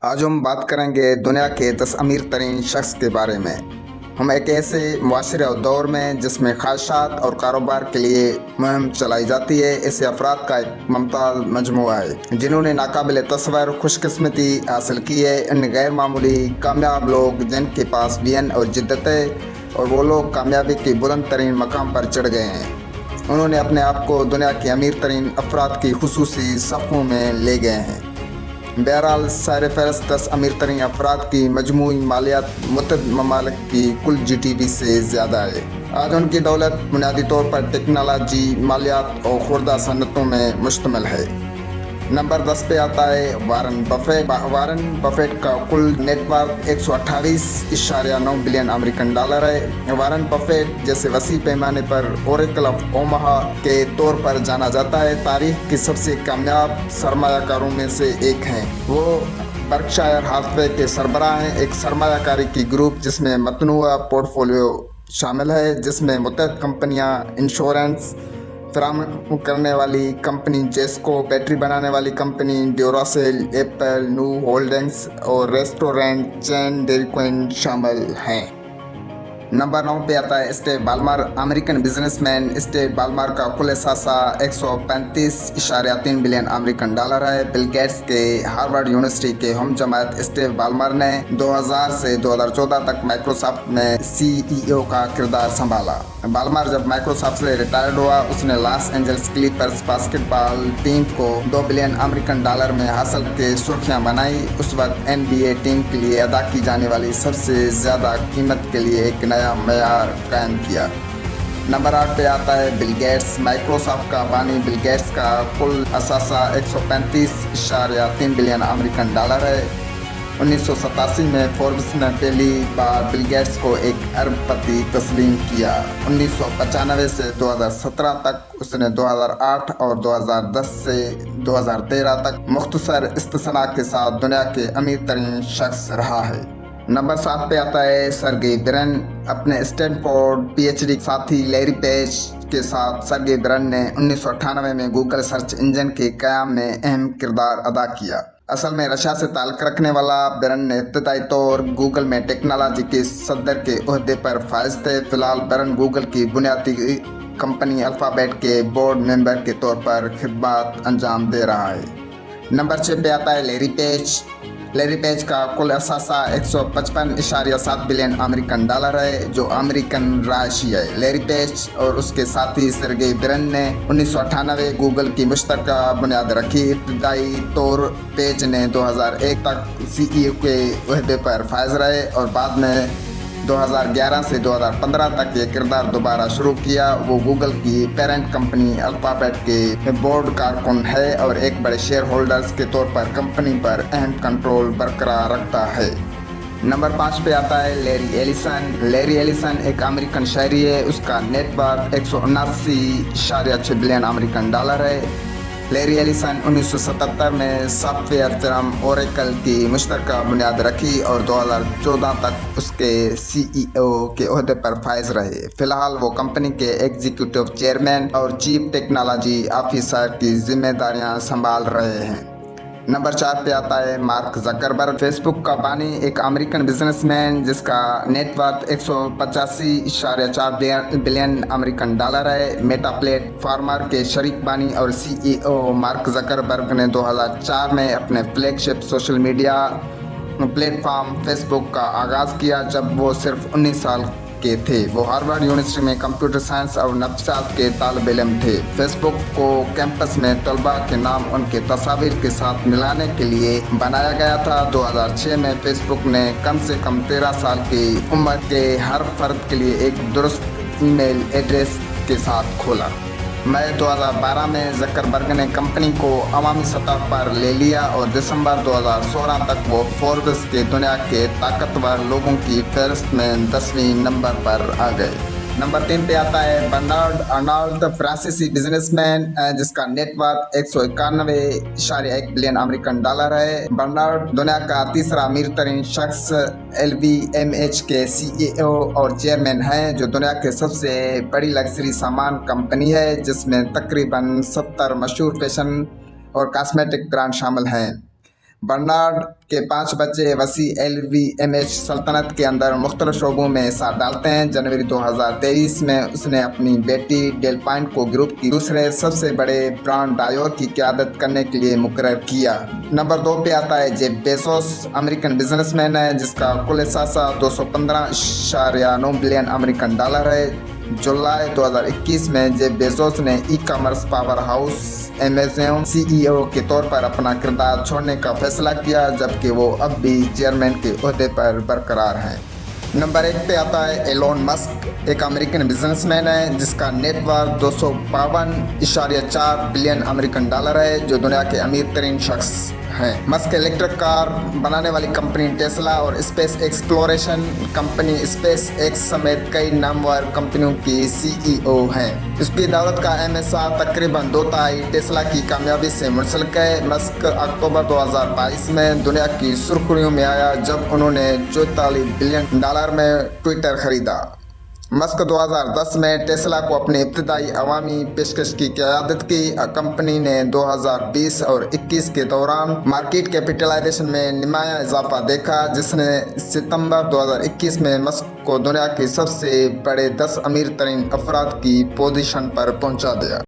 آج ہم بات کریں گے دنیا کے 10 امیر ترین شخص کے بارے میں۔ ہم ایک ایسے معاشرے اور دور میں جس میں خواہشات اور کاروبار کے لیے مہم چلائی جاتی ہے، ایسے افراد کا ایک ممتاز مجموعہ ہے جنہوں نے ناقابل تصور خوش قسمتی حاصل کی ہے۔ ان غیر معمولی کامیاب لوگ جن کے پاس وژن اور جدت ہے، اور وہ لوگ کامیابی کے بلند ترین مقام پر چڑھ گئے ہیں۔ انہوں نے اپنے آپ کو دنیا کے امیر ترین افراد کی خصوصی صفوں میں لے گئے ہیں۔ بہرحال سیر فہرست 10 امیر ترین افراد کی مجموعی مالیات متعدد ممالک کی کل جی ڈی پی سے زیادہ ہے۔ آج ان کی دولت بنیادی طور پر ٹیکنالوجی، مالیات اور خوردہ صنعتوں میں مشتمل ہے۔ نمبر 10 پہ آتا ہے وارن بفیٹ۔ وارن بفیٹ کا کل net worth 128.9 billion American dollar ہے۔ وارن بفیٹ جیسے وسیع پیمانے پر اوریکل آف اومہا کے طور پر جانا جاتا ہے، تاریخ کے سب سے کامیاب سرمایہ کاروں میں سے ایک ہیں۔ وہ برکشائر ہاتھوے کے سربراہ ہیں، ایک سرمایہ کاری کی گروپ جس میں متنوع پورٹ فولیو شامل ہے، جس میں متعدد کمپنیاں، انشورنس فراہم کرنے والی کمپنی جیسکو، بیٹری بنانے والی کمپنی ڈیوراسیل، ایپل، نو ہولڈنگز اور ریسٹورنٹ چین ڈیری کوئن شامل ہیں۔ نمبر 9 پہ آتا ہے Steve Ballmer. American business man Steve Ballmer کا کل اثاثہ 135.3 بلین امریکن ڈالر ہے۔ بل گیٹس کے ہارورڈ یونیورسٹی کے ہم جماعت اسٹیو بالمر نے 2000 سے 2014 تک مائیکروسافٹ میں سی ای او کا کردار سنبھالا۔ بالمر جب مائیکروسافٹ سے ریٹائرڈ ہوا، اس نے لاس اینجلس کلیپرز باسکٹ بال ٹیم کو 2 بلین امریکن ڈالر میں حاصل کے سرخیاں بنائی۔ اس وقت این بی اے ٹیم کے لیے ادا کی جانے والی سب سے زیادہ قیمت کے لیے ایک نیا معیار قائم کیا۔ نمبر 8 پہ آتا ہے بل گیٹس۔ مائیکروسافٹ کا بانی بل گیٹس کا کل اثاثہ 135.3 بلین امریکن ڈالر ہے۔ 1987 میں فوربس نے پہلی بار بل گیٹس کو ایک ارب پتی تسلیم کیا۔ 1995 سے 2017 تک اس نے 2008 اور 2010 سے 2013 تک مختصر استثناء کے ساتھ دنیا کے امیر ترین شخص رہا ہے۔ نمبر 7 پہ آتا ہے سرگے برن۔ اپنے اسٹینفورڈ پی ایچ ڈی ساتھی لیری پیج کے ساتھ سرگے برن نے 1998 میں گوگل سرچ انجن کے قیام میں اہم کردار ادا کیا۔ اصل میں رشیا سے تعلق رکھنے والا برن نے ابتدائی طور گوگل میں ٹیکنالوجی کے صدر کے عہدے پر فائز تھے۔ فی الحال برن گوگل کی بنیادی کمپنی الفابیٹ کے بورڈ ممبر کے طور پر خدمات انجام دے رہا ہے۔ نمبر 6 پہ آتا ہے لیری پیج۔ لیری پیج کا کل اثاثہ 155.7 بلین امریکن ڈالر ہے، جو امریکن رہائشی ہے۔ لیری پیج اور اس کے ساتھی سرگے برن نے 1998 گوگل کی مشترکہ بنیاد رکھی۔ ابتدائی طور پیج نے 2001 تک سی ای او کے عہدے پر فائز رہے اور بعد میں 2011 سے 2015 تک یہ کردار دوبارہ شروع کیا۔ وہ گوگل کی پیرنٹ کمپنی الفابیٹ کے بورڈ کارکن ہے اور ایک بڑے شیئر ہولڈرز کے طور پر کمپنی پر اہم کنٹرول برقرار رکھتا ہے۔ نمبر 5 پہ آتا ہے لیری ایلیسن۔ لیری ایلیسن ایک امریکن شہری ہے۔ اس کا net worth 179.6 billion American dollar ہے۔ لیری ایلیسن 1977 میں سافٹ ویئر فرم اوریکل کی مشترکہ بنیاد رکھی اور 2014 تک اس کے سی ای او کے عہدے پر فائز رہے۔ فی الحال وہ کمپنی کے ایگزیکٹو چیئرمین اور چیف ٹیکنالوجی آفیسر کی ذمہ داریاں سنبھال رہے ہیں۔ نمبر 4 پہ آتا ہے مارک زکربرگ۔ فیس بک کا بانی ایک امریکن بزنس مین جس کا net worth 185.4 billion American dollar ہے۔ میٹا پلیٹ فارمر کے شریک بانی اور سی ای او مارک زکربرگ نے 2004 میں اپنے flagship social media platform Facebook کا آغاز کیا جب وہ صرف 19 سال کے تھے۔ وہ ہارورڈ یونیورسٹی میں کمپیوٹر سائنس اور نفسیات کے طالب علم تھے۔ فیس بک کو کیمپس میں طلباء کے نام ان کے تصاویر کے ساتھ ملانے کے لیے بنایا گیا تھا۔ 2006 میں فیس بک نے کم سے کم 13 سال کی عمر کے ہر فرد کے لیے ایک درست ای میل ایڈریس کے ساتھ کھولا۔ مئی 2012 میں زکربرگ نے کمپنی کو عوامی سطح پر لے لیا اور دسمبر 2016 تک وہ فوربس کے دنیا کے طاقتور لوگوں کی فہرست میں 10ویں نمبر پر آ گئے۔ نمبر 3 پہ آتا ہے برنارڈ ارنالڈ، فرانسیسی بزنس مین جس کا net worth 191.1 billion American dollar ہے۔ برنارڈ دنیا کا تیسرا امیر ترین شخص ایل وی ایم ایچ کے سی ای او اور چیئرمین ہیں، جو دنیا کے سب سے بڑی لگژری سامان کمپنی ہے، جس میں تقریباً 70 مشہور فیشن اور کاسمیٹک برانڈ شامل ہیں۔ برنارڈ کے 5 بچے وسیع LVMH سلطنت کے اندر مختلف شعبوں میں ساتھ ڈالتے ہیں۔ جنوری 2023 میں اس نے اپنی بیٹی ڈیل پوائنٹ کو گروپ کی دوسرے سب سے بڑے برانڈ ڈائیور کی قیادت کرنے کے لیے مقرر کیا۔ نمبر 2 پہ آتا ہے Jeff Bezos, American business man ہے جس کا کل اثاثہ $215.9 بلین امریکن ڈالر ہے۔ جولائی 2021 میں جیف بیزوس نے e commerce power house Amazon CEO کے طور پر اپنا کردار چھوڑنے کا فیصلہ کیا، جبکہ وہ اب بھی چیئرمین کے عہدے پر برقرار ہیں۔ نمبر 1 پہ آتا ہے ایلون مسک، ایک امریکن بزنس مین ہے جس کا net worth $252.4 billion American dollar ہے، جو دنیا کے امیر ترین شخص ہیں۔ مسک الیکٹرک کار بنانے والی کمپنی ٹیسلا اور space exploration company space x سمیت کئی نامور کمپنیوں کی CEO ہیں۔ اس کی دولت کا اہم حصہ تقریباً 2/3 ٹیسلا کی کامیابی سے منسلک ہے۔ مسک اکتوبر 2022 میں دنیا کی سرخیوں میں آیا جب انہوں نے $44 بلین میں ٹویٹر خریدا۔ مسک 2010 میں ٹیسلا کو اپنی ابتدائی عوامی پیشکش کی قیادت کی۔ کمپنی نے 2020 اور 21 کے دوران مارکیٹ کیپٹلائزیشن میں نمایاں اضافہ دیکھا، جس نے ستمبر 2021 میں مسک کو دنیا کے سب سے بڑے 10 امیر ترین افراد کی پوزیشن پر پہنچا دیا۔